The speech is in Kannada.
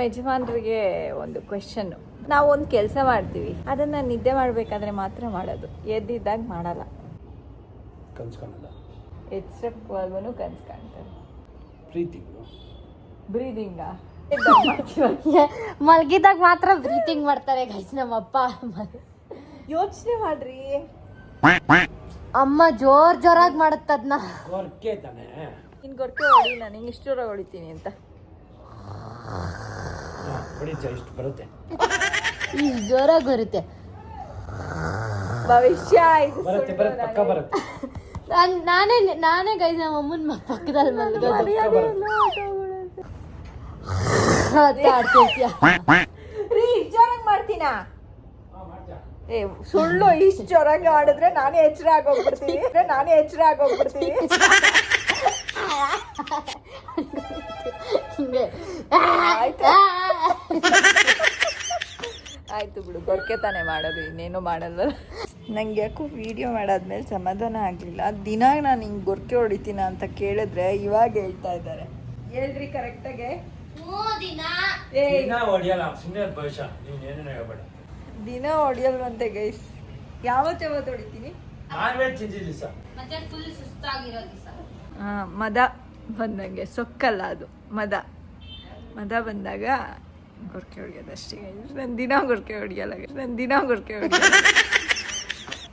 ಯಜಮಾನ್ರಿಗೆ ಒಂದು ಕ್ವೆಶನ್. ನಾವು ಒಂದು ಕೆಲಸ ಮಾಡ್ತೀವಿ, ಅದನ್ನ ನಿದ್ದೆ ಮಾಡ್ಬೇಕಾದ್ರೆ ಮಾತ್ರ ಮಾಡೋದು, ಎದ್ದಿದ್ದಾಗ ಮಾಡಲ್ಲ. ಕನ್ಸ್ಕೊಳಲ್ಲ. ಎಚ್ಚರಕ್ಕೂ ಕನ್ಸು ಕಾಣ್ತಾರೆ. ಬ್ರೀದಿಂಗಾ ಮಲ್ಗಿದಾಗ ಮಾತ್ರ ಬ್ರೀತಿಂಗ್ ಮಾಡ್ತಾರೆ ಗೈಸ್ ನಮ್ಮಪ್ಪ. ಯೋಚನೆ ಮಾಡ್ರಿ, ಅಮ್ಮ ಜೋರಾಗಿ ಮಾಡುತ್ತದ್ನ. ನಿನ್ ಗೊರ್ಕೆ ಹೊಡಿ, ನಾನು ಹಿಂಗೆ ಇಷ್ಟು ಜೋರಾಗಿ ಹೊಡಿತೀನಿ ಅಂತ. ಇಷ್ಟು ಜೋರಾಗಿ ಬರುತ್ತೆ. ಭವಿಷ್ಯ ನಾನೇ ಗೈಸ್ ನಮ್ಮ ಅಮ್ಮನ ಪಕ್ಕದಲ್ಲಿ ಜೋರಾಗಿ ಮಾಡ್ತೀನ. ಏ ಸುಳ್ಳು, ಇಷ್ಟು ಜೋರಾಗಿ ಆಡಿದ್ರೆ ನಾನೇ ಎಚ್ಚರ ಆಗೋಗ್ಬಿಡ್ತೀನಿ. ಆಯ್ತು ಬಿಡು, ಗೊರ್ಕೆ ತಾನೇ ಮಾಡೋದು, ಇನ್ನೇನು ಮಾಡಲ್ಲ. ನಂಗೆ ಯಾಕೋ ವಿಡಿಯೋ ಮಾಡಾದ್ಮೇಲೆ ಸಮಾಧಾನ ಆಗಲಿಲ್ಲ. ದಿನ ನಾನು ಹಿಂಗೆ ಗೊರ್ಕೆ ಹೊಡಿತೀನ ಅಂತ ಕೇಳಿದ್ರೆ ಇವಾಗ ಹೇಳ್ತಾ ಇದ್ದಾರೆ. ಹೇಳ್ರಿ ಕರೆಕ್ಟಾಗೆ. ದಿನ ಹೊಡಿಯಲ್ವಂತೆ ಗೈಸ್. ಯಾವತ್ತು ಹೊಡಿತೀನಿ. ಮದ ಬಂದಂಗೆ, ಸೊಕ್ಕಲ್ಲ ಅದು, ಮದ ಬಂದಾಗ ಗೊರ್ಕೆ ಹೊಡಿಯೋದಷ್ಟೇ. ನಾನು ದಿನ ಗೊರ್ಕೆ ಹೊಡಿಯಲ್ಲ.